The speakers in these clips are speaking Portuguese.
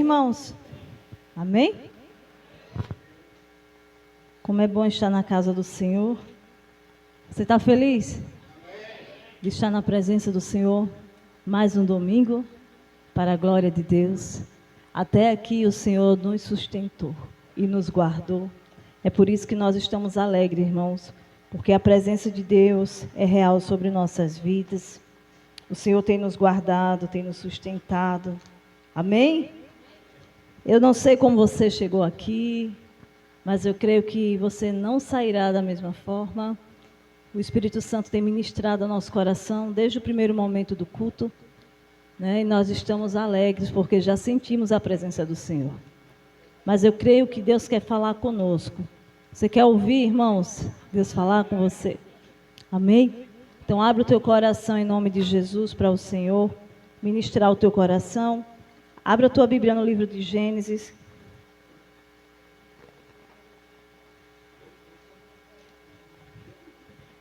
irmãos? Amém? Como é bom estar na casa do Senhor. Você está feliz de estar na presença do Senhor? Mais um domingo, para a glória de Deus. Até aqui o Senhor nos sustentou e nos guardou. É por isso que nós estamos alegres, irmãos, porque a presença de Deus é real sobre nossas vidas. O Senhor tem nos guardado, tem nos sustentado. Amém? Eu não sei como você chegou aqui, mas eu creio que você não sairá da mesma forma. O Espírito Santo tem ministrado ao nosso coração desde o primeiro momento do culto, né? E nós estamos alegres porque já sentimos a presença do Senhor. Mas eu creio que Deus quer falar conosco. Você quer ouvir, irmãos, Deus falar com você? Amém? Então abre o teu coração em nome de Jesus para o Senhor ministrar o teu coração. Abra a tua Bíblia no livro de Gênesis.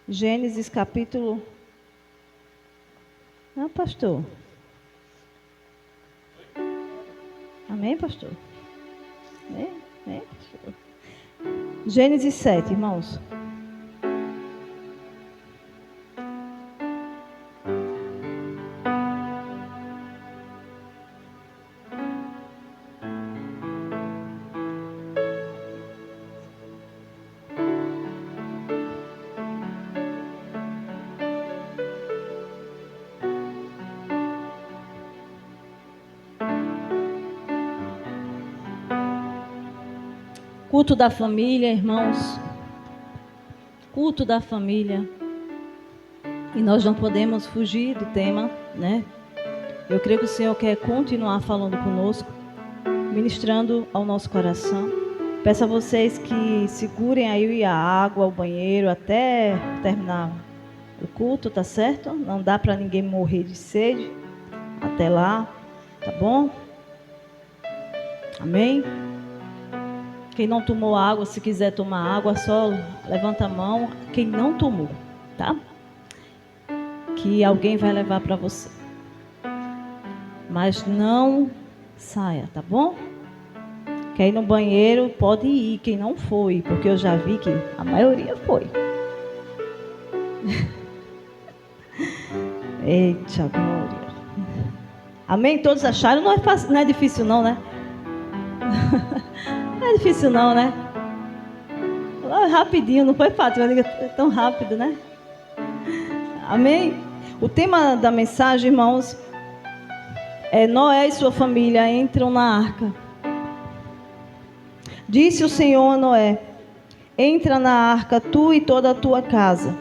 Gênesis capítulo... Ah, pastor. Amém, pastor? Amém, pastor? Gênesis 7, irmãos. Culto da família, irmãos. Culto da família. E nós não podemos fugir do tema, né? Eu creio que o Senhor quer continuar falando conosco, ministrando ao nosso coração. Peço a vocês que segurem aí a água, o banheiro, até terminar o culto, tá certo? Não dá para ninguém morrer de sede até lá, tá bom? Amém? Quem não tomou água, se quiser tomar água, só levanta a mão. Quem não tomou, tá? Que alguém vai levar para você. Mas não saia, tá bom? Quer ir no banheiro, pode ir. Quem não foi, porque eu já vi que a maioria foi. Eita glória. Amém? Todos acharam? Não é fácil, não é difícil não, né? Não é difícil não, né? Rapidinho, não foi fácil, mas é tão rápido, né? Amém? O tema da mensagem, irmãos, é Noé e sua família entram na arca. Disse o Senhor a Noé: entra na arca tu e toda a tua casa,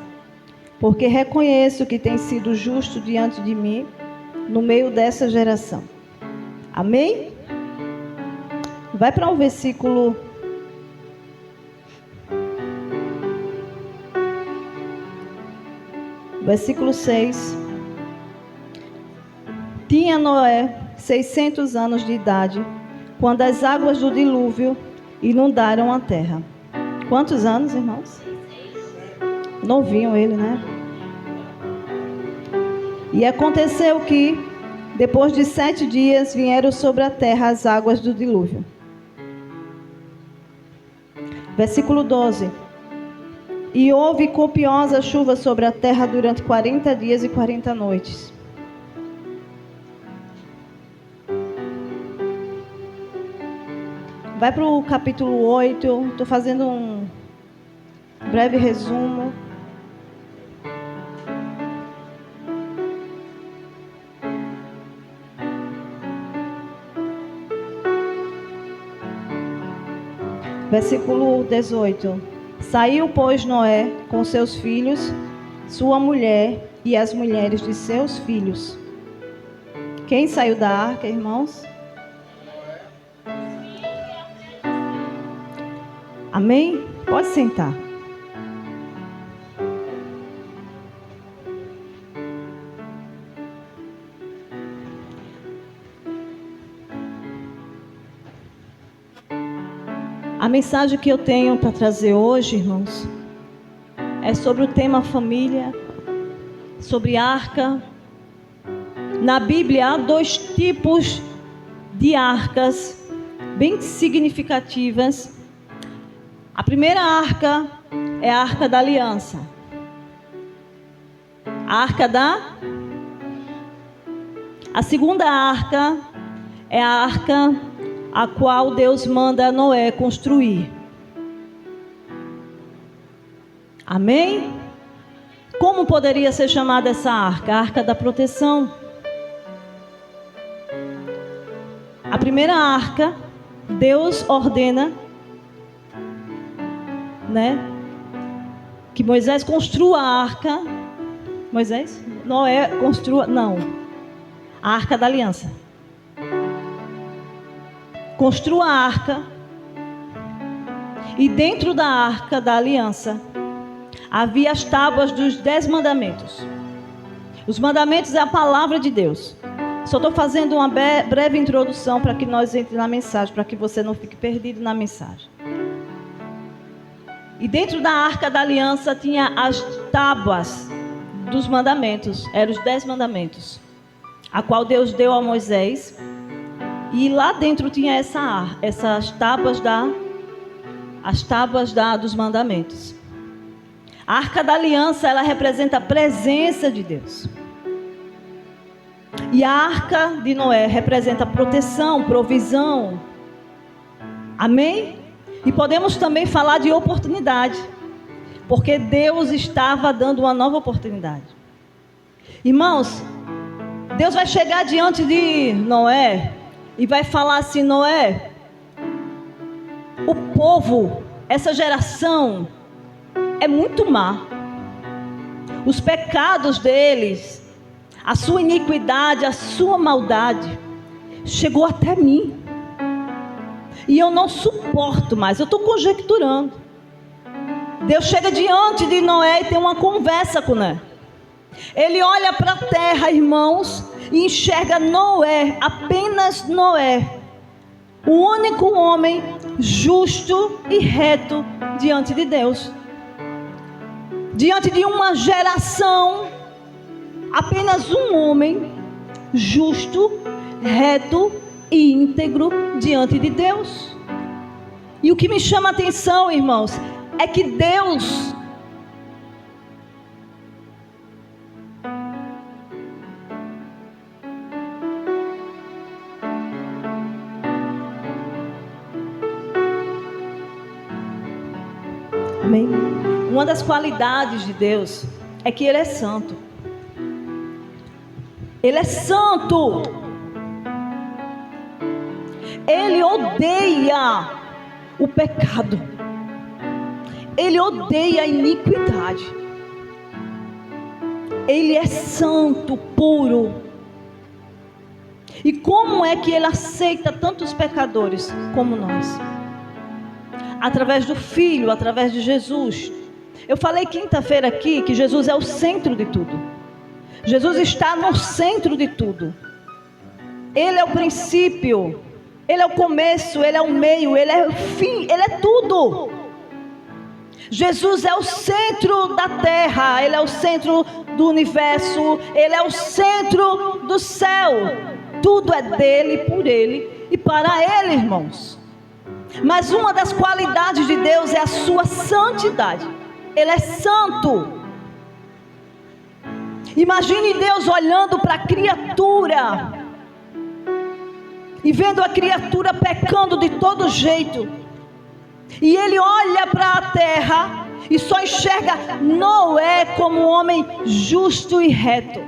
porque reconheço que tens sido justo diante de mim no meio dessa geração. Amém? Vai para um versículo. Versículo 6. Tinha Noé 600 anos de idade, quando as águas do dilúvio inundaram a terra. Quantos anos, irmãos? Novinho ele, né? E aconteceu que, depois de 7 dias, vieram sobre a terra as águas do dilúvio. Versículo 12. E houve copiosa chuva sobre a terra durante 40 dias e 40 noites. Vai para o capítulo 8. Estou fazendo um breve resumo. Versículo 18. Saiu, pois, Noé com seus filhos, sua mulher e as mulheres de seus filhos. Quem saiu da arca, irmãos? Amém? Pode sentar. A mensagem que eu tenho para trazer hoje, irmãos, é sobre o tema família, sobre arca. Na Bíblia há 2 tipos de arcas bem significativas. A primeira arca é a Arca da Aliança. A segunda arca é a arca a qual Deus manda Noé construir. Amém? Como poderia ser chamada essa arca? A arca da proteção. A primeira arca, Deus ordena, que Moisés construa a arca. Noé construa, a Arca da Aliança. Construa a arca, e dentro da Arca da Aliança havia as tábuas dos 10 mandamentos. Os mandamentos é a palavra de Deus. Só estou fazendo uma breve introdução para que nós entremos na mensagem, para que você não fique perdido na mensagem. E dentro da Arca da Aliança tinha as tábuas dos mandamentos, eram os 10 mandamentos, a qual Deus deu a Moisés. E lá dentro tinha essas tábuas dos mandamentos. A Arca da Aliança, ela representa a presença de Deus. E a Arca de Noé representa proteção, provisão. Amém? E podemos também falar de oportunidade, porque Deus estava dando uma nova oportunidade. Irmãos, Deus vai chegar diante de Noé e vai falar assim: Noé, o povo, essa geração é muito má. Os pecados deles, a sua iniquidade, a sua maldade chegou até mim. E eu não suporto mais, eu estou conjecturando. Deus chega diante de Noé e tem uma conversa com Noé. Ele olha para a terra, irmãos, e enxerga Noé, apenas Noé, o único homem justo e reto diante de Deus. Diante de uma geração, apenas um homem justo, reto e íntegro diante de Deus. E o que me chama a atenção, irmãos, é que Deus Amém? Uma das qualidades de Deus é que Ele é santo. Ele é santo. Ele odeia o pecado. Ele odeia a iniquidade. Ele é santo, puro. E como é que Ele aceita tantos pecadores como nós? Através do Filho, através de Jesus. Eu falei quinta-feira aqui que Jesus é o centro de tudo. Jesus está no centro de tudo. Ele é o princípio, Ele é o começo, Ele é o meio, Ele é o fim, Ele é tudo. Jesus é o centro da terra, Ele é o centro do universo, Ele é o centro do céu. Tudo é dele, por Ele e para Ele, irmãos. Mas uma das qualidades de Deus é a sua santidade. Ele é santo. Imagine Deus olhando para a criatura e vendo a criatura pecando de todo jeito. E Ele olha para a terra e só enxerga Noé como um homem justo e reto.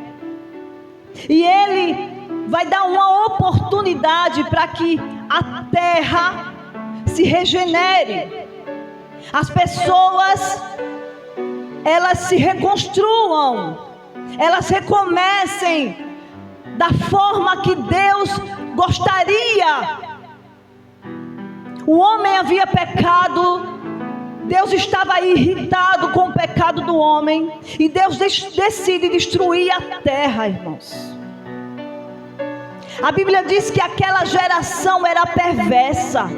E Ele vai dar uma oportunidade para que a terra se regenere. As pessoas, elas se reconstruam, elas recomecem da forma que Deus gostaria. O homem havia pecado, Deus estava irritado com o pecado do homem, e Deus decide destruir a terra, irmãos. A Bíblia diz que aquela geração era perversa.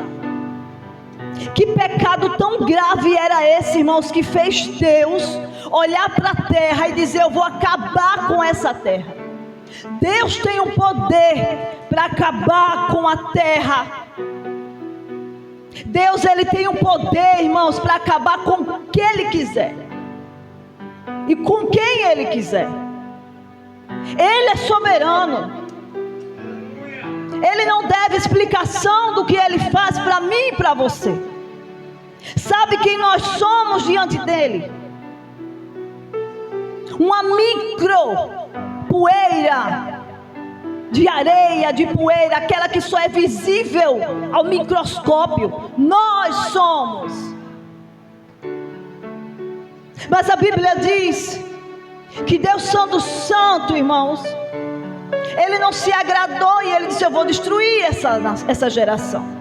Que pecado tão grave era esse, irmãos, que fez Deus olhar para a terra e dizer: eu vou acabar com essa terra. Deus tem um poder para acabar com a terra. Deus, Ele tem um poder, irmãos, para acabar com o que Ele quiser e com quem Ele quiser. Ele é soberano. Ele não deve explicação do que Ele faz para mim e para você. Sabe quem nós somos diante dEle? Uma micro poeira de areia, de poeira, aquela que só é visível ao microscópio. Nós somos. Mas a Bíblia diz que Deus Santo, Santo, irmãos, Ele não se agradou e Ele disse: eu vou destruir essa geração.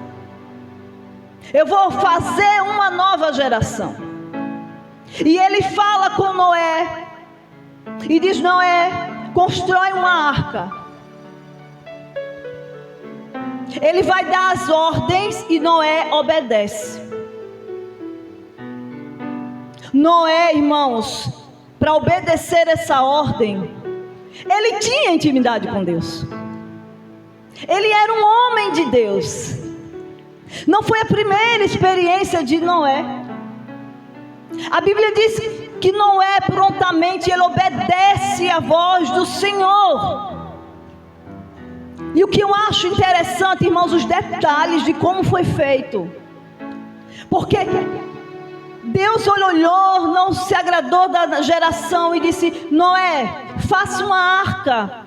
Eu vou fazer uma nova geração. E Ele fala com Noé e diz: Noé, constrói uma arca. Ele vai dar as ordens e Noé obedece. Noé, irmãos, para obedecer essa ordem, ele tinha intimidade com Deus. Ele era um homem de Deus. Não foi a primeira experiência de Noé. A Bíblia diz que Noé prontamente ele obedece à voz do Senhor. E o que eu acho interessante, irmãos, os detalhes de como foi feito. Porque Deus olhou, não se agradou da geração e disse: Noé, faça uma arca.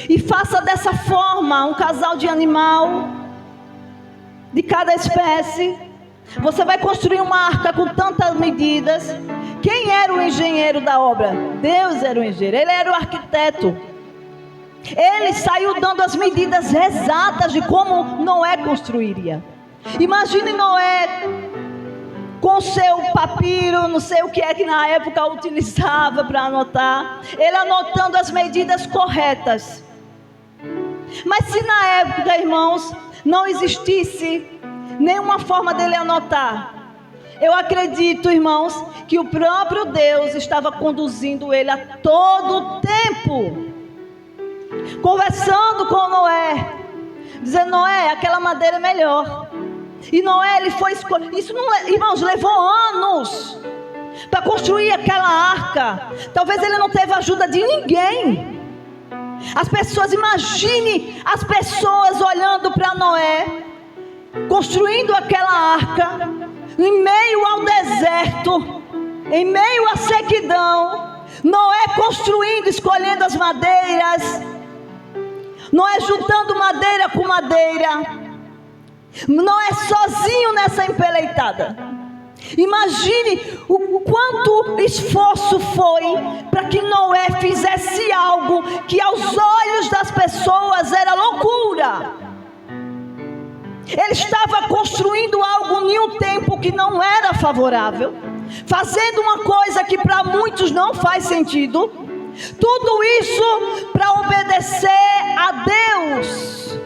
E faça dessa forma um casal de animal de cada espécie. Você vai construir uma arca com tantas medidas. Quem era o engenheiro da obra? Deus era o engenheiro, Ele era o arquiteto. Ele saiu dando as medidas exatas de como Noé construiria. Imagine Noé com seu papiro, não sei o que é que na época utilizava para anotar. Ele anotando as medidas corretas. Mas se na época, irmãos, não existisse nenhuma forma dele anotar, eu acredito, irmãos, que o próprio Deus estava conduzindo ele a todo o tempo, conversando com Noé, dizendo: Noé, aquela madeira é melhor. E Noé, ele foi escolhido. Isso não, irmãos, levou anos para construir aquela arca. Talvez ele não teve ajuda de ninguém. As pessoas, imagine as pessoas olhando para Noé, construindo aquela arca, em meio ao deserto, em meio à sequidão. Noé construindo, escolhendo as madeiras, Noé juntando madeira com madeira, Noé sozinho nessa empeleitada. Imagine o quanto esforço foi para que Noé fizesse algo que aos olhos das pessoas era loucura. Ele estava construindo algo em um tempo que não era favorável, fazendo uma coisa que para muitos não faz sentido. Tudo isso para obedecer a Deus.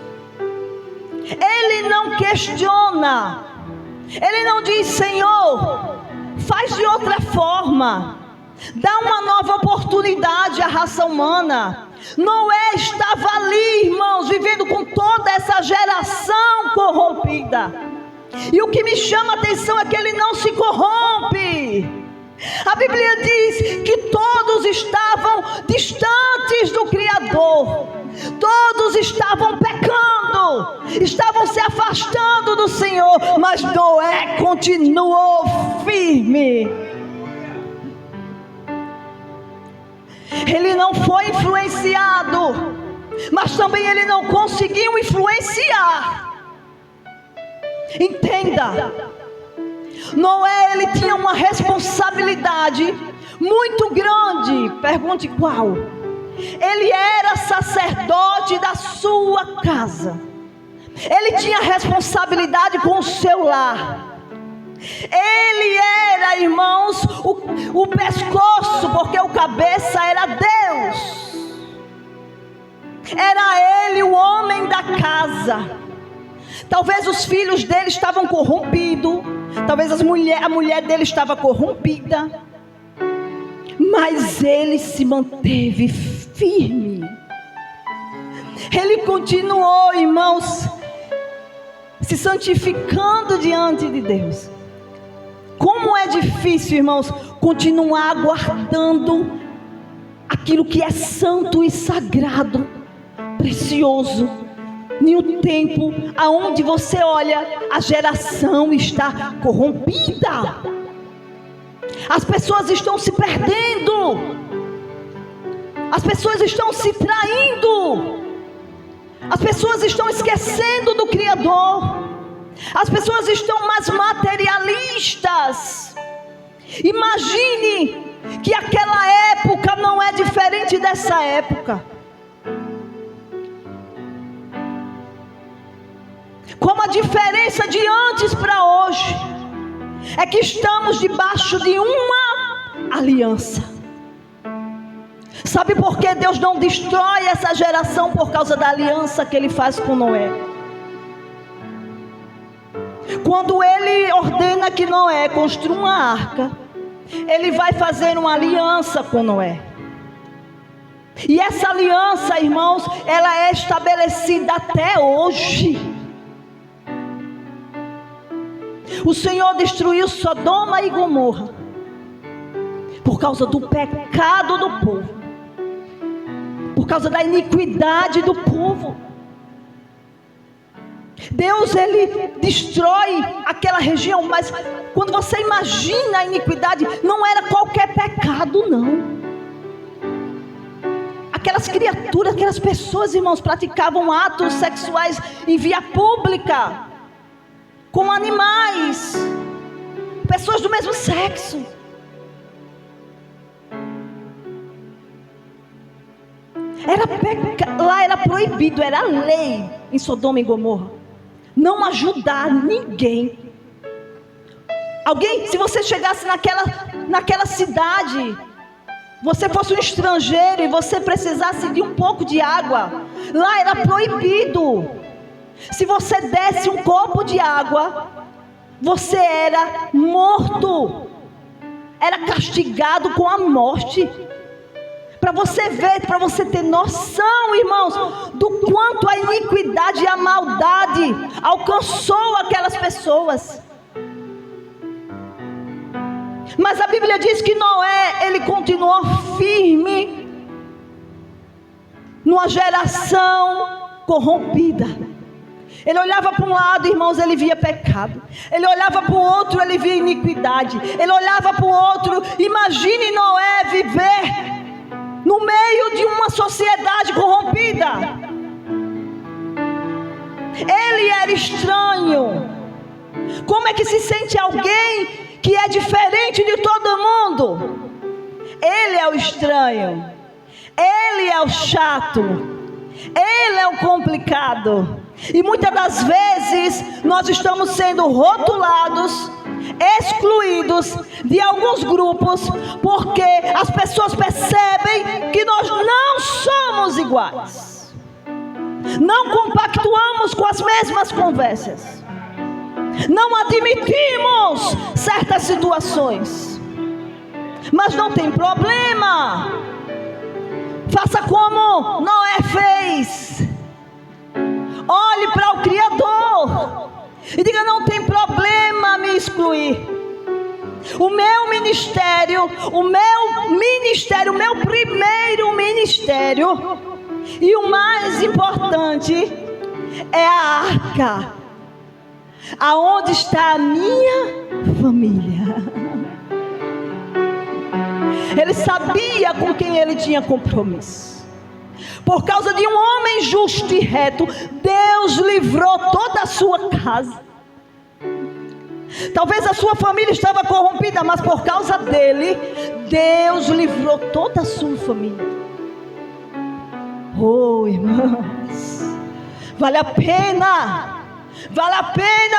Ele não questiona. Ele não diz: Senhor, faz de outra forma, dá uma nova oportunidade à raça humana. Noé estava ali, irmãos, vivendo com toda essa geração corrompida. E o que me chama a atenção é que ele não se corrompe. A Bíblia diz que todos estavam distantes do Criador. Todos estavam pecando, estavam se afastando do Senhor. Mas Noé continuou firme. Ele não foi influenciado, mas também ele não conseguiu influenciar. Entenda, Noé, ele tinha uma responsabilidade muito grande. Pergunte qual? Ele era sacerdote da sua casa. Ele tinha responsabilidade com o seu lar. Ele era, irmãos, o pescoço, porque o cabeça era Deus. Era ele o homem da casa. Talvez os filhos dele estavam corrompidos, talvez a mulher dele estava corrompida, mas ele se manteve firme. ele continuou, irmãos, se santificando diante de Deus. Como é difícil, irmãos, continuar guardando aquilo que é santo e sagrado, precioso, em um tempo aonde você olha, a geração está corrompida, as pessoas estão se perdendo, as pessoas estão se traindo, as pessoas estão esquecendo do Criador, as pessoas estão mais materialistas. Imagine que aquela época não é diferente dessa época. Como a diferença de antes para hoje é que estamos debaixo de uma aliança. Sabe por que Deus não destrói essa geração? Por causa da aliança que Ele faz com Noé. Quando Ele ordena que Noé construa uma arca, Ele vai fazer uma aliança com Noé. E essa aliança, irmãos, ela é estabelecida até hoje. O Senhor destruiu Sodoma e Gomorra por causa do pecado do povo, por causa da iniquidade do povo. Deus, Ele destrói aquela região, mas quando você imagina a iniquidade, não era qualquer pecado, não. Aquelas criaturas, aquelas pessoas, irmãos, praticavam atos sexuais em via pública com animais, pessoas do mesmo sexo. Lá era proibido, era lei em Sodoma e Gomorra, não ajudar ninguém. Alguém, se você chegasse naquela cidade, você fosse um estrangeiro e você precisasse de um pouco de água, lá era proibido. Se você desse um copo de água, você era morto, era castigado com a morte. Para você ver, para você ter noção, irmãos, do quanto a iniquidade e a maldade alcançou aquelas pessoas. Mas a Bíblia diz que Noé, ele continuou firme numa geração corrompida. Ele olhava para um lado, irmãos, ele via pecado. Ele olhava para o outro, ele via iniquidade. Ele olhava para o outro. Imagine Noé viver no meio de uma sociedade corrompida. Ele era estranho. Como é que se sente alguém que é diferente de todo mundo? Ele é o estranho. Ele é o chato. Ele é o complicado. E muitas das vezes nós estamos sendo rotulados, excluídos de alguns grupos, porque as pessoas percebem que nós não somos iguais, não compactuamos com as mesmas conversas, não admitimos certas situações. Mas não tem problema, faça como Noé fez. Olhe para o Criador e diga: não tem problema me excluir. O meu ministério, o meu primeiro ministério, e o mais importante é a arca, aonde está a minha família. Ele sabia com quem ele tinha compromisso. Por causa de um homem justo e reto, Deus livrou toda a sua casa. Talvez a sua família estava corrompida, mas por causa dele, Deus livrou toda a sua família. Oh, irmãos, vale a pena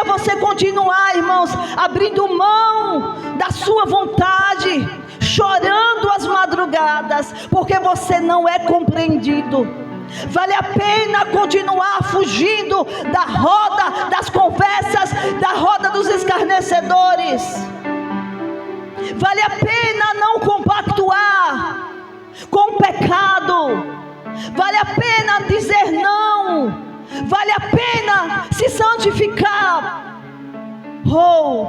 você continuar, irmãos, abrindo mão da sua vontade, chorando às madrugadas, porque você não é compreendido. Vale a pena continuar fugindo da roda das conversas, da roda dos escarnecedores. Vale a pena não compactuar com o pecado. Vale a pena dizer não. Vale a pena se santificar. Oh!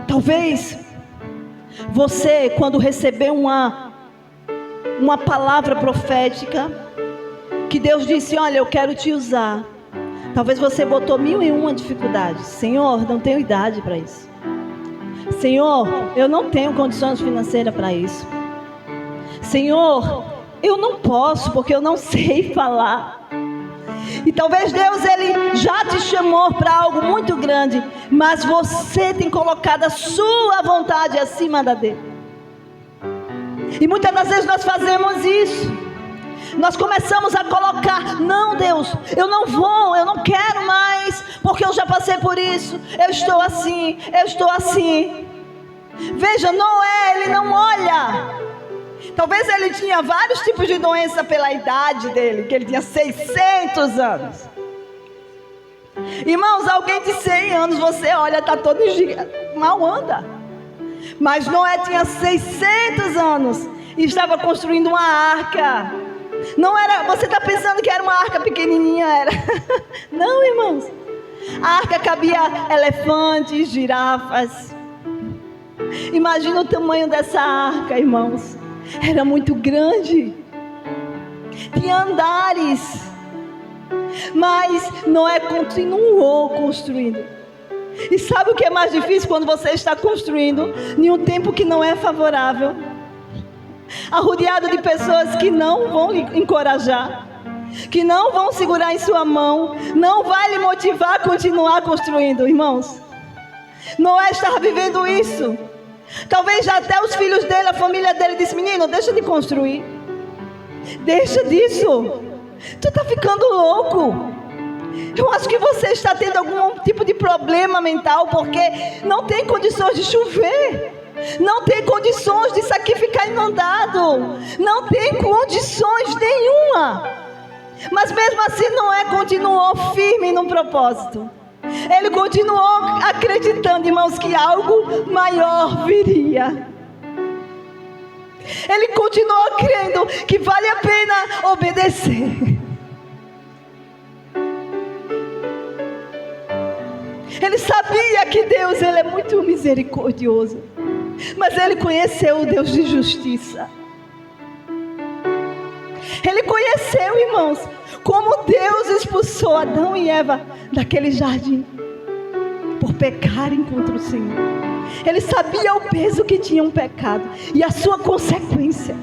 Talvez você, quando receber uma palavra profética, que Deus disse, olha, eu quero te usar. Talvez você botou 1001 dificuldades. Senhor, não tenho idade para isso. Senhor, eu não tenho condições financeiras para isso. Senhor, eu não posso porque eu não sei falar. E talvez Deus, Ele já te chamou para algo muito grande, mas você tem colocado a sua vontade acima da dele. E muitas das vezes nós fazemos isso. Nós começamos a colocar, não Deus, eu não vou, eu não quero mais, porque eu já passei por isso, eu estou assim, eu estou assim. Veja, Noé, ele não olha. Talvez ele tinha vários tipos de doença pela idade dele, que ele tinha 600 anos. Irmãos, alguém de 100 anos, você olha, está todo mal anda. Mas Noé tinha 600 anos e estava construindo uma arca. Não era, você está pensando que era uma arca pequenininha, era. Não, irmãos. A arca cabia elefantes, girafas. Imagina o tamanho dessa arca, irmãos. Era muito grande. Tinha andares. Mas Noé continuou construindo. E sabe o que é mais difícil quando você está construindo em um tempo que não é favorável? Arrodeado de pessoas que não vão lhe encorajar, que não vão segurar em sua mão, não vai lhe motivar a continuar construindo, irmãos. Noé estava vivendo isso. Talvez já até os filhos dele, a família dele disse, menino, deixa de construir. Deixa disso. Tu está ficando louco. Eu acho que você está tendo algum tipo de problema mental, porque não tem condições de chover. Não tem condições disso aqui ficar inundado. Não tem condições nenhuma. Mas mesmo assim Noé continuou firme no propósito. Ele continuou acreditando, irmãos, que algo maior viria. Ele continuou crendo que vale a pena obedecer. Ele sabia que Deus, Ele é muito misericordioso. Mas ele conheceu o Deus de justiça. Ele conheceu, irmãos, como Deus expulsou Adão e Eva daquele jardim por pecarem contra o Senhor. Ele sabia o peso que tinha um pecado e a sua consequência.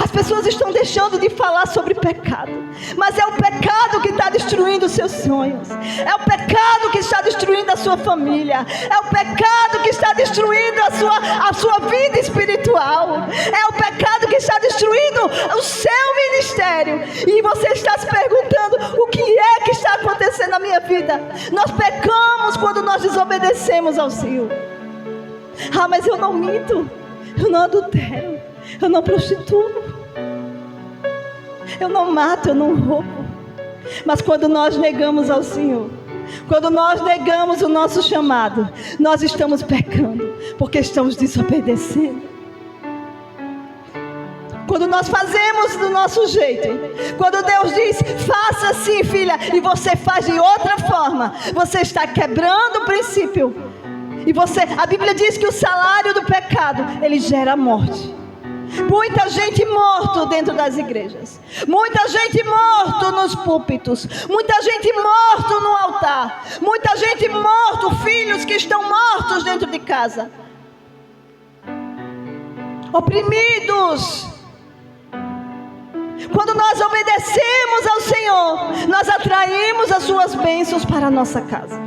As pessoas estão deixando de falar sobre pecado, mas é o pecado que está destruindo os seus sonhos, é o pecado que está destruindo a sua família, é o pecado que está destruindo a sua vida espiritual, é o pecado que está destruindo o seu ministério. E você está se perguntando, o que é que está acontecendo na minha vida? Nós pecamos quando nós desobedecemos ao Senhor. Ah, mas eu não minto, eu não adultero, eu não prostituo, eu não mato, eu não roubo. Mas quando nós negamos ao Senhor, quando nós negamos o nosso chamado, nós estamos pecando, porque estamos desobedecendo. Quando nós fazemos do nosso jeito, quando Deus diz, faça assim, filha, e você faz de outra forma, você está quebrando o princípio. E a Bíblia diz que o salário do pecado, ele gera morte. Muita gente morta dentro das igrejas, muita gente morta nos púlpitos, muita gente morta no altar, muita gente morta, filhos que estão mortos dentro de casa, oprimidos. Quando nós obedecemos ao Senhor, nós atraímos as suas bênçãos para a nossa casa.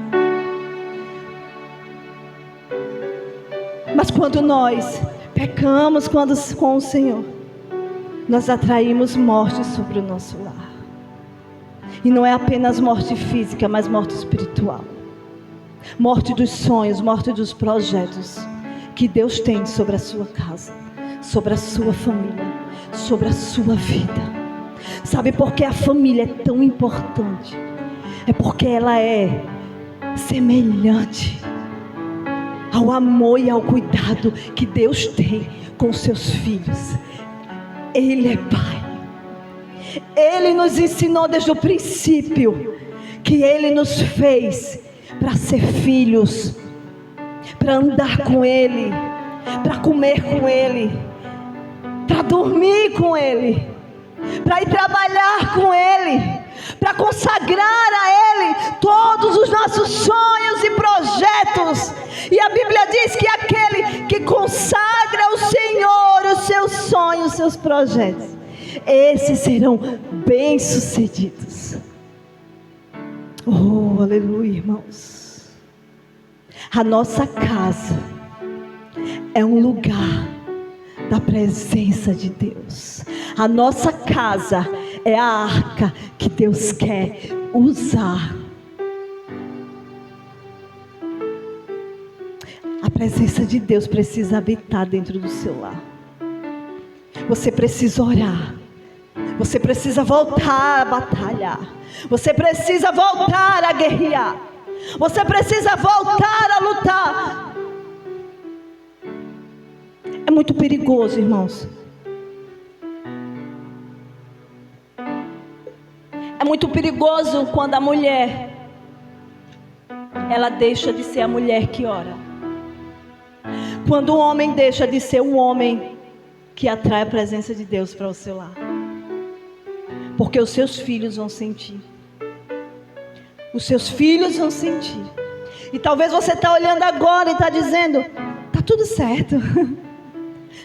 Mas quando nós pecamos com o Senhor, nós atraímos morte sobre o nosso lar. E não é apenas morte física, mas morte espiritual. Morte dos sonhos, morte dos projetos que Deus tem sobre a sua casa, sobre a sua família, sobre a sua vida. Sabe por que a família é tão importante? É porque ela é semelhante ao amor e ao cuidado que Deus tem com seus filhos. Ele é Pai. Ele nos ensinou desde o princípio que Ele nos fez para ser filhos, para andar com Ele, para comer com Ele, para dormir com Ele, para ir trabalhar com Ele, para consagrar a Ele todos os nossos sonhos e projetos. E a Bíblia diz que aquele que consagra ao Senhor os seus sonhos, os seus projetos, esses serão bem-sucedidos. Oh, aleluia, irmãos. A nossa casa é um lugar da presença de Deus. A nossa casa é a arca que Deus quer usar. A presença de Deus precisa habitar dentro do seu lar. Você precisa orar. Você precisa voltar a batalhar. Você precisa voltar a guerrear. Você precisa voltar a lutar. É muito perigoso, irmãos. É muito perigoso quando a mulher, ela deixa de ser a mulher que ora. Quando o homem deixa de ser um homem que atrai a presença de Deus para o seu lar. Porque os seus filhos vão sentir. Os seus filhos vão sentir. E talvez você está olhando agora e está dizendo: está tudo certo.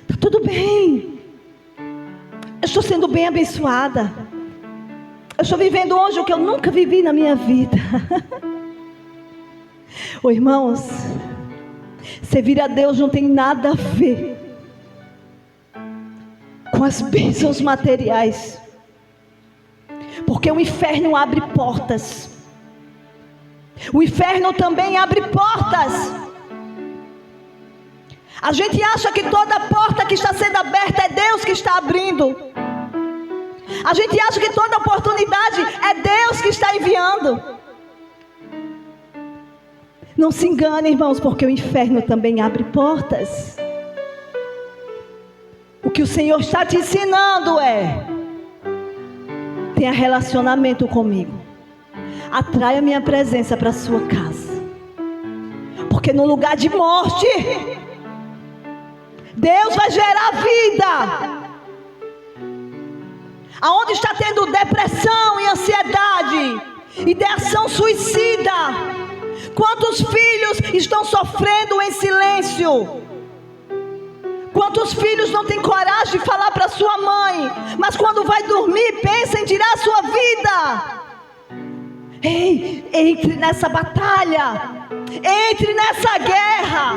Está tudo bem. Eu estou sendo bem abençoada. Eu estou vivendo hoje o que eu nunca vivi na minha vida. Ô irmãos, servir a Deus não tem nada a ver com as bênçãos materiais. Porque o inferno abre portas. O inferno também abre portas. A gente acha que toda porta que está sendo aberta é Deus que está abrindo. A gente acha que toda oportunidade é Deus que está enviando. Não se engane, irmãos, porque o inferno também abre portas. O que o Senhor está te ensinando é: tenha relacionamento comigo. Atraia minha presença para a sua casa. Porque no lugar de morte, Deus vai gerar vida. Aonde está tendo depressão e ansiedade, ideação suicida, quantos filhos estão sofrendo em silêncio? Quantos filhos não têm coragem de falar para sua mãe, mas quando vai dormir pensa em tirar a sua vida? Ei, entre nessa batalha, entre nessa guerra,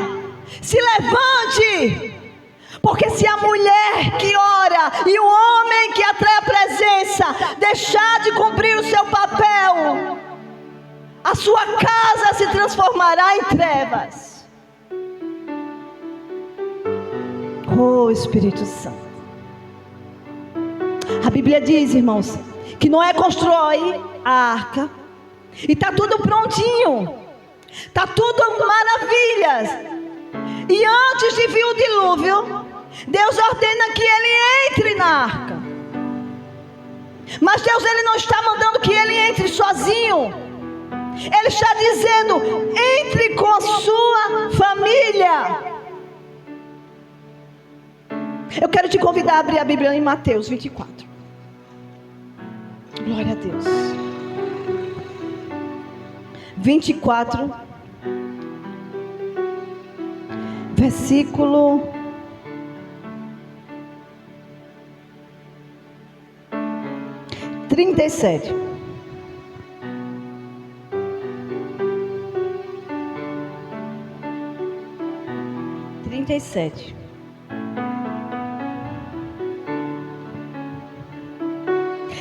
se levante. Porque se a mulher que ora e o homem que atrai a presença deixar de cumprir o seu papel, a sua casa se transformará em trevas. Oh, Espírito Santo. A Bíblia diz, irmãos, que Noé constrói a arca e está tudo prontinho, está tudo maravilhas. E antes de vir o dilúvio, Deus ordena que ele entre na arca. Mas Deus, ele não está mandando que ele entre sozinho. Ele está dizendo: entre com a sua família. Eu quero te convidar a abrir a Bíblia em Mateus 24. Glória a Deus. 24, versículo 37.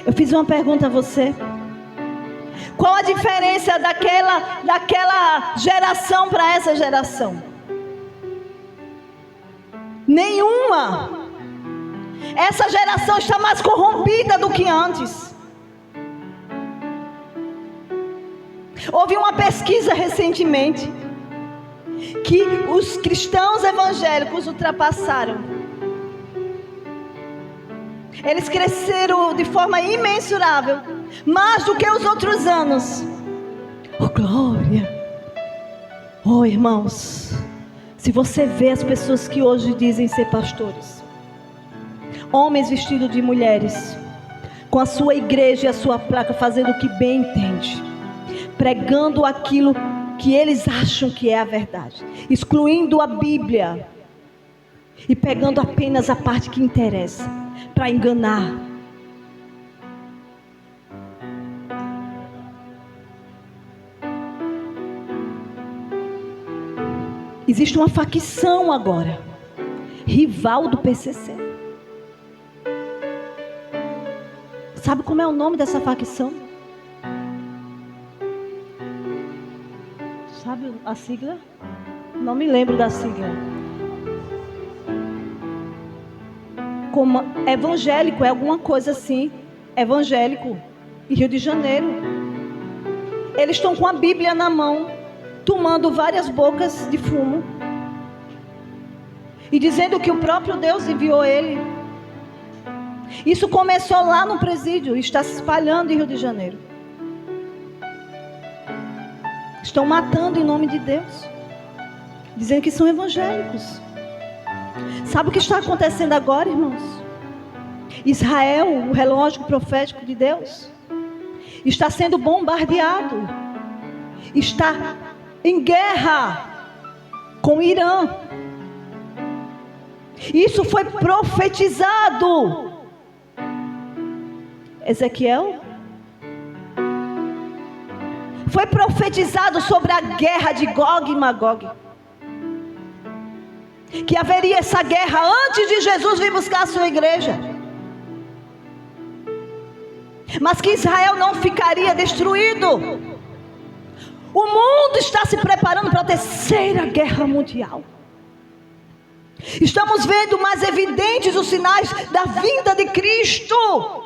Eu fiz uma pergunta a você. Qual a diferença daquela geração para essa geração? Nenhuma. Essa geração está mais corrompida do que antes. Houve uma pesquisa recentemente que os cristãos evangélicos ultrapassaram. Eles cresceram de forma imensurável, mais do que os outros anos. Oh, glória! Oh, irmãos, se você vê as pessoas que hoje dizem ser pastores, homens vestidos de mulheres, com a sua igreja e a sua placa, fazendo o que bem entende, pregando aquilo que eles acham que é a verdade, excluindo a Bíblia e pegando apenas a parte que interessa para enganar. Existe uma facção agora, rival do PCC. Sabe como é o nome dessa facção? Sabe a sigla? Não me lembro da sigla. Como evangélico, é alguma coisa assim. Evangélico, em Rio de Janeiro. Eles estão com a Bíblia na mão, tomando várias bocas de fumo e dizendo que o próprio Deus enviou ele. Isso começou lá no presídio e está se espalhando em Rio de Janeiro. Estão matando em nome de Deus, dizendo que são evangélicos. Sabe o que está acontecendo agora, irmãos? Israel, o relógio profético de Deus, está sendo bombardeado, está em guerra com o Irã. Isso foi profetizado. Ezequiel foi profetizado sobre a guerra de Gog e Magog, que haveria essa guerra antes de Jesus vir buscar a sua igreja, mas que Israel não ficaria destruído. O mundo está se preparando para a terceira guerra mundial. Estamos vendo mais evidentes os sinais da vinda de Cristo.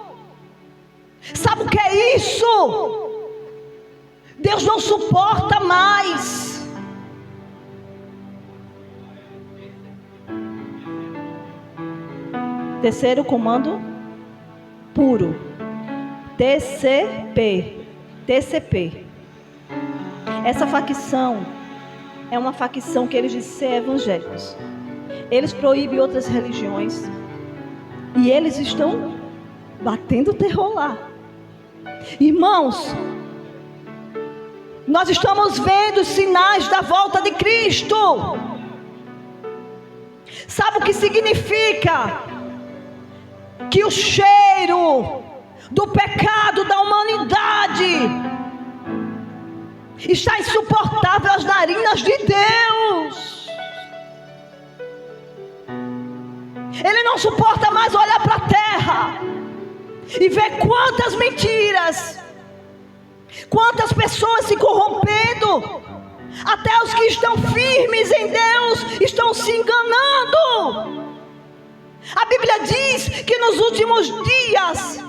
Sabe o que é isso? Deus não suporta mais. Terceiro comando puro. TCP. Essa facção é uma facção que eles dizem ser evangélicos. Eles proíbem outras religiões e eles estão batendo terror lá. Irmãos, nós estamos vendo os sinais da volta de Cristo. Sabe o que significa? Que o cheiro do pecado da humanidade está insuportável às narinas de Deus. Ele não suporta mais olhar para a terra e ver quantas mentiras, quantas pessoas se corrompendo. Até os que estão firmes em Deus estão se enganando. A Bíblia diz que nos últimos dias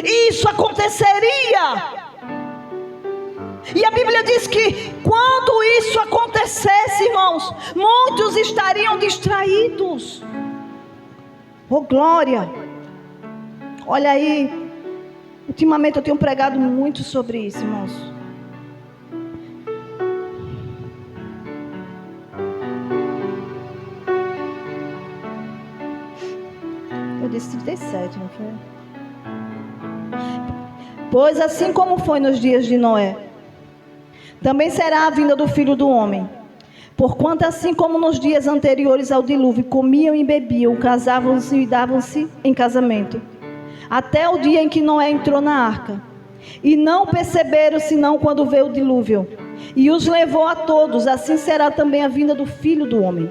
isso aconteceria. E a Bíblia diz que quando isso acontecesse, irmãos, muitos estariam distraídos. Oh, glória! Olha aí, ultimamente eu tenho pregado muito sobre isso, irmãos. Eu disse 37, não foi? Pois assim como foi nos dias de Noé, também será a vinda do Filho do Homem. Porquanto assim como nos dias anteriores ao dilúvio, comiam e bebiam, casavam-se e davam-se em casamento, até o dia em que Noé entrou na arca, e não perceberam senão quando veio o dilúvio, e os levou a todos. Assim será também a vinda do Filho do Homem.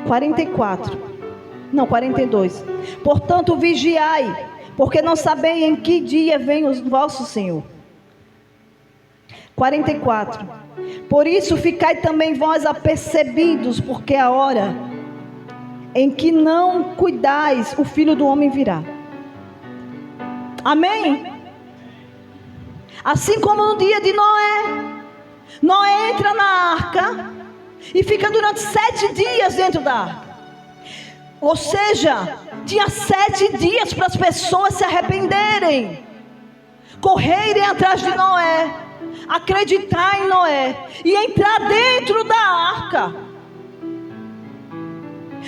42. Portanto, vigiai, porque não sabeis em que dia vem o vosso Senhor. 44. Por isso ficai também vós apercebidos, porque a hora em que não cuidais, o Filho do Homem virá. Amém? Assim como no dia de Noé. Noé entra na arca e fica durante 7 dias dentro da arca. Ou seja, tinha 7 dias para as pessoas se arrependerem, correrem atrás de Noé, acreditar em Noé e entrar dentro da arca.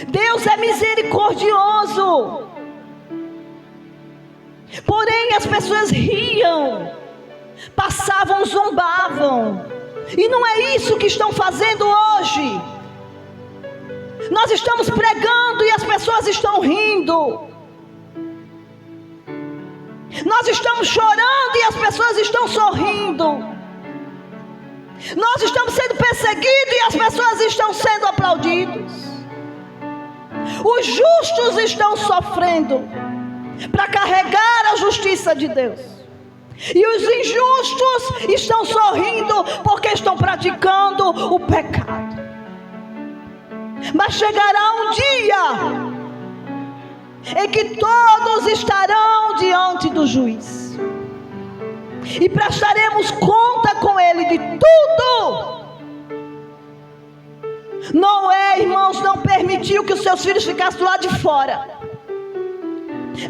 Deus é misericordioso. Porém as pessoas riam, passavam, zombavam. E não é isso que estão fazendo hoje. Nós estamos pregando e as pessoas estão rindo. Nós estamos chorando e as pessoas estão sorrindo. Nós estamos sendo perseguidos e as pessoas estão sendo aplaudidos. Os justos estão sofrendo para carregar a justiça de Deus. E os injustos estão sorrindo porque estão praticando o pecado. Mas chegará um dia em que todos estarão diante do juiz e prestaremos conta com ele de tudo. Noé, irmãos, não permitiu que os seus filhos ficassem do lado de fora.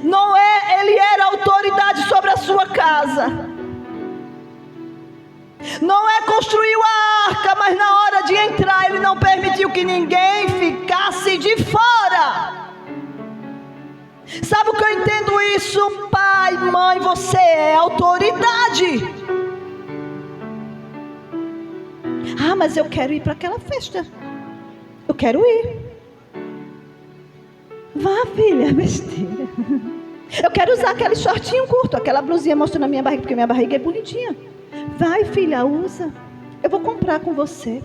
Noé, ele era autoridade sobre a sua casa. Noé construiu a arca, mas na hora de entrar ele não permitiu que ninguém ficasse de fora. Sabe o que eu entendo isso? Pai, mãe, você é autoridade. Ah, mas eu quero ir para aquela festa. Eu quero ir. Vá, filha, besteira. Eu quero usar aquele shortinho curto, aquela blusinha mostrando a minha barriga, porque minha barriga é bonitinha. Vai, filha, usa. Eu vou comprar com você.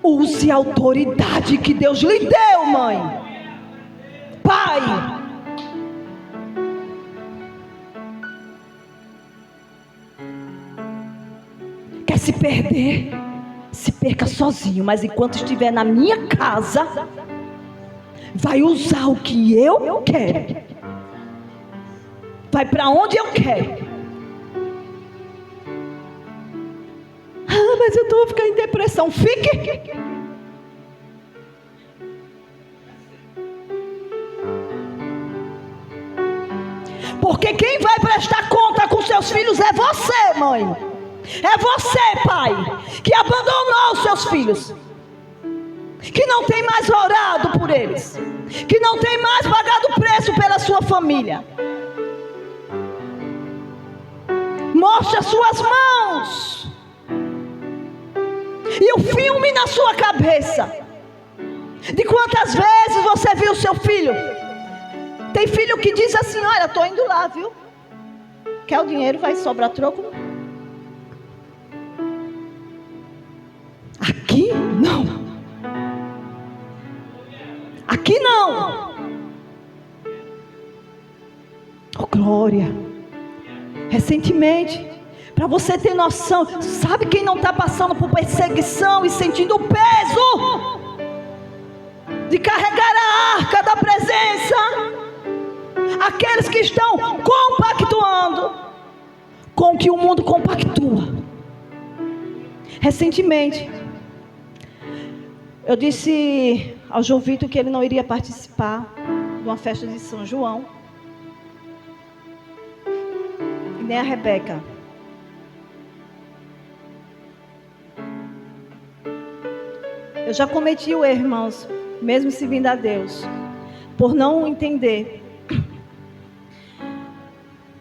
Use a autoridade que Deus lhe deu, mãe. Pai. Quer se perder? Se perca sozinho, mas enquanto estiver na minha casa, vai usar o que eu quero. Vai para onde eu quero. Ah, mas eu estou ficando em depressão. Fique. Porque quem vai prestar conta com seus filhos é você, mãe. É você, pai, que abandonou os seus filhos, que não tem mais orado por eles, que não tem mais pagado preço pela sua família. Mostre as suas mãos e o filme na sua cabeça de quantas vezes você viu seu filho. Tem filho que diz assim: olha, estou indo lá, viu? Quer o dinheiro, vai sobrar troco. Aqui não. Aqui não. Oh, glória. Recentemente, para você ter noção, sabe quem não está passando por perseguição e sentindo o peso de carregar a arca da presença? Aqueles que estão compactuando com o que o mundo compactua. Recentemente, eu disse ao João Vitor que ele não iria participar de uma festa de São João, e nem a Rebeca. Eu já cometi o erro, irmãos, mesmo servindo a Deus, por não entender,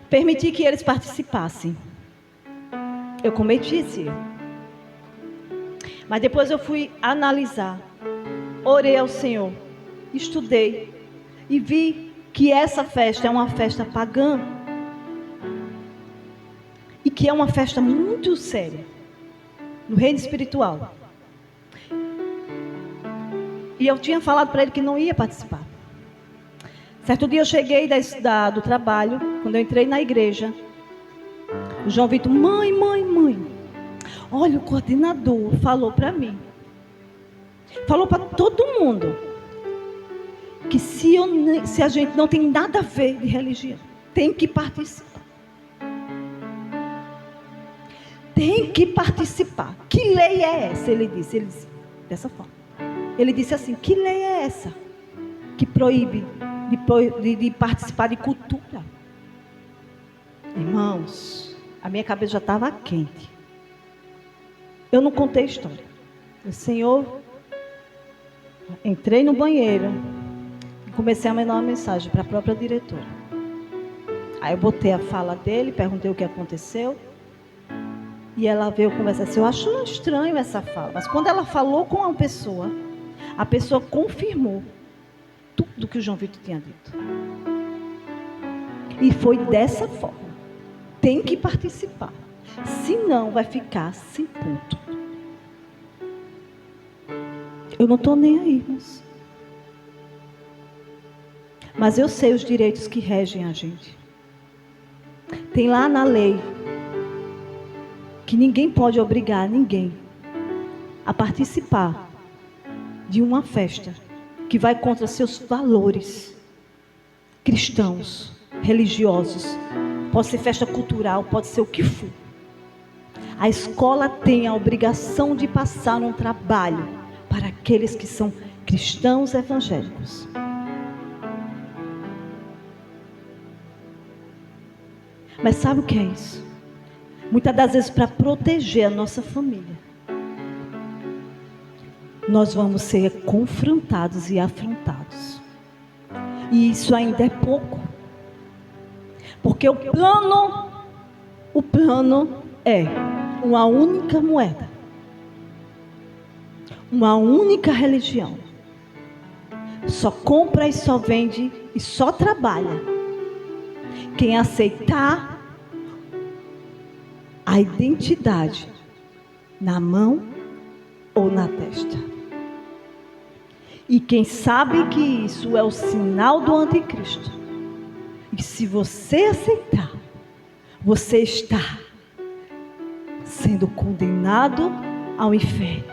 permitir que eles participassem. Eu cometi esse erro. Mas depois eu fui analisar, orei ao Senhor, estudei e vi que essa festa é uma festa pagã e que é uma festa muito séria no reino espiritual. E eu tinha falado para ele que não ia participar. Certo dia eu cheguei do trabalho, quando eu entrei na igreja, o João Vitor: mãe, olha, o coordenador falou para mim, falou para todo mundo, que se a gente não tem nada a ver de religião, tem que participar. tem que participar. Que lei é essa? Ele disse dessa forma. Ele disse assim: que lei é essa que proíbe de participar de cultura? Irmãos, a minha cabeça já estava quente. Eu não contei a história. O Senhor, entrei no banheiro e comecei a mandar uma mensagem para a própria diretora. Aí eu botei a fala dele, perguntei o que aconteceu. E ela veio conversar assim: eu acho estranho essa fala. Mas quando ela falou com uma pessoa, a pessoa confirmou tudo que o João Vitor tinha dito. E foi dessa forma. Tem que participar. Senão vai ficar sem ponto. Eu não estou nem aí, irmãos. Mas eu sei os direitos que regem a gente. Tem lá na lei que ninguém pode obrigar ninguém a participar de uma festa que vai contra seus valores cristãos, religiosos. Pode ser festa cultural, pode ser o que for. A escola tem a obrigação de passar um trabalho para aqueles que são cristãos evangélicos. Mas sabe o que é isso? Muitas das vezes, para proteger a nossa família, nós vamos ser confrontados e afrontados. E isso ainda é pouco. Porque o plano é uma única moeda, uma única religião. Só compra e só vende e só trabalha quem aceitar a identidade na mão ou na testa. E quem sabe que isso é o sinal do anticristo. E se você aceitar, você está sendo condenado ao inferno.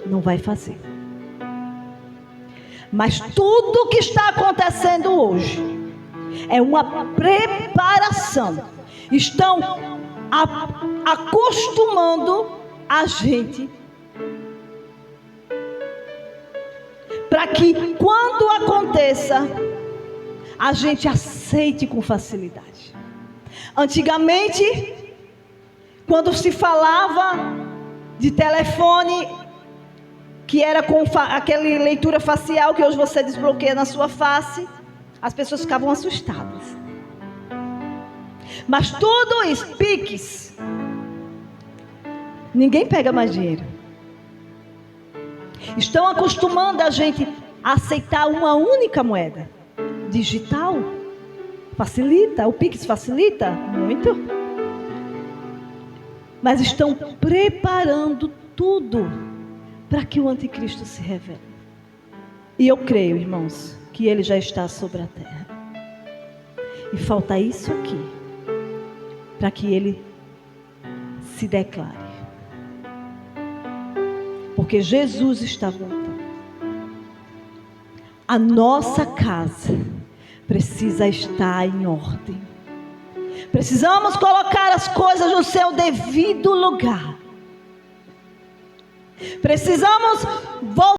Não vai fazer. Mas tudo que está acontecendo hoje é uma preparação. Estão acostumando a gente para que quando aconteça, a gente aceite com facilidade. Antigamente, quando se falava de telefone, que era com aquela leitura facial que hoje você desbloqueia na sua face, as pessoas ficavam assustadas. Mas tudo isso, Pix, ninguém pega mais dinheiro. Estão acostumando a gente a aceitar uma única moeda. Digital facilita, o Pix facilita muito. Mas estão preparando tudo para que o anticristo se revele. E eu creio, irmãos, que ele já está sobre a terra. E falta isso aqui, para que ele se declare. Porque Jesus está voltando. A nossa casa precisa estar em ordem. Precisamos colocar as coisas no seu devido lugar. Precisamos voltar.